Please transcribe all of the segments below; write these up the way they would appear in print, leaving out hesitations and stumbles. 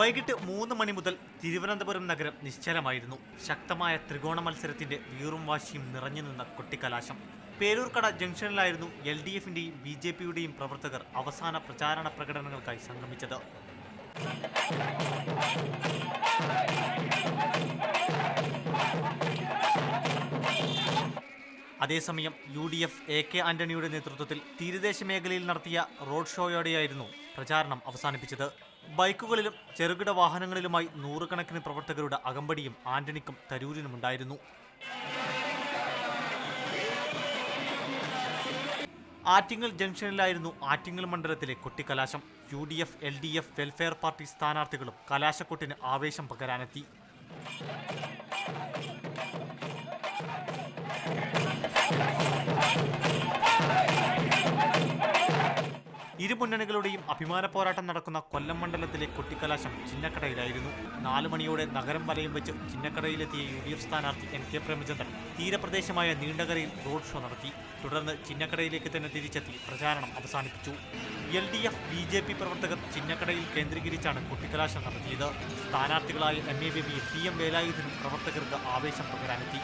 വൈകിട്ട് 3 മണി മുതൽ തിരുവനന്തപുരം നഗരം നിശ്ചലമായിരുന്നു. ശക്തമായ ത്രികോണ മത്സരത്തിന്റെ വീറും വാശിയും നിറഞ്ഞു നിന്ന കൊട്ടിക്കലാശം. പേരൂർക്കട ജംഗ്ഷനിലായിരുന്നു LDFന്റെയും BJPയുടെയും പ്രവർത്തകർ അവസാന പ്രചാരണ പ്രകടനങ്ങൾക്കായി സംഗമിച്ചത്. അതേസമയം UDF AK ആന്റണിയുടെ നേതൃത്വത്തിൽ തീരദേശ മേഖലയിൽ നടത്തിയ റോഡ് ഷോയോടെയായിരുന്നു പ്രചാരണം അവസാനിപ്പിച്ചത്. ബൈക്കുകളിലും ചെറുകിട വാഹനങ്ങളിലുമായി നൂറുകണക്കിന് പ്രവർത്തകരുടെ അകമ്പടിയും ആന്റണിക്കും തരൂരിനുമുണ്ടായിരുന്നു. ആറ്റിങ്ങൽ ജംഗ്ഷനിലായിരുന്നു ആറ്റിങ്ങൽ മണ്ഡലത്തിലെ കൊട്ടിക്കലാശം. UDF LDF വെൽഫെയർ പാർട്ടി സ്ഥാനാർത്ഥികളും കലാശക്കൊട്ടിന് ആവേശം പകരാനെത്തി. ഇരു മുന്നണികളുടെയും അഭിമാന പോരാട്ടം നടക്കുന്ന കൊല്ലം മണ്ഡലത്തിലെ കൊട്ടിക്കലാശം ചിന്നക്കടയിലായിരുന്നു. 4 മണിയോടെ നഗരം വലയം വെച്ച് ചിന്നക്കടയിലെത്തിയ UDF സ്ഥാനാർത്ഥി NK പ്രേമചന്ദ്രൻ തീരപ്രദേശമായ നീണ്ടകരയിൽ റോഡ് ഷോ നടത്തി. തുടർന്ന് ചിന്നക്കടയിലേക്ക് തന്നെ തിരിച്ചെത്തി പ്രചാരണം അവസാനിപ്പിച്ചു. LDF BJP പ്രവർത്തകർ ചിന്നക്കടയിൽ കേന്ദ്രീകരിച്ചാണ് കൊട്ടിക്കലാശം നടത്തിയത്. സ്ഥാനാർത്ഥികളായ MA ബേബിയും PM വേലായുധനും പ്രവർത്തകർക്ക് ആവേശം പകരാനെത്തി.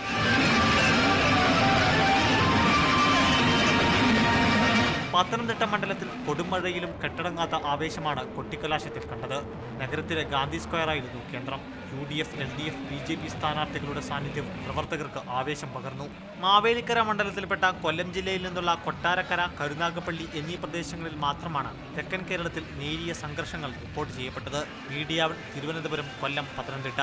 പത്തനംതിട്ട മണ്ഡലത്തിൽ കൊടുമഴയിലും കെട്ടടങ്ങാത്ത ആവേശമാണ് കൊട്ടിക്കലാശത്തിൽ കണ്ടത്. നഗരത്തിലെ ഗാന്ധി സ്ക്വയറായിരുന്നു കേന്ദ്രം. UDF LDF BJP സ്ഥാനാർത്ഥികളുടെ സാന്നിധ്യം പ്രവർത്തകർക്ക് ആവേശം പകർന്നു. മാവേലിക്കര മണ്ഡലത്തിൽപ്പെട്ട കൊല്ലം ജില്ലയിൽ നിന്നുള്ള കൊട്ടാരക്കര, കരുനാഗപ്പള്ളി എന്നീ പ്രദേശങ്ങളിൽ മാത്രമാണ് തെക്കൻ കേരളത്തിൽ നേരിയ സംഘർഷങ്ങൾ റിപ്പോർട്ട് ചെയ്യപ്പെട്ടത്. മീഡിയ 1 തിരുവനന്തപുരം, കൊല്ലം, പത്തനംതിട്ട.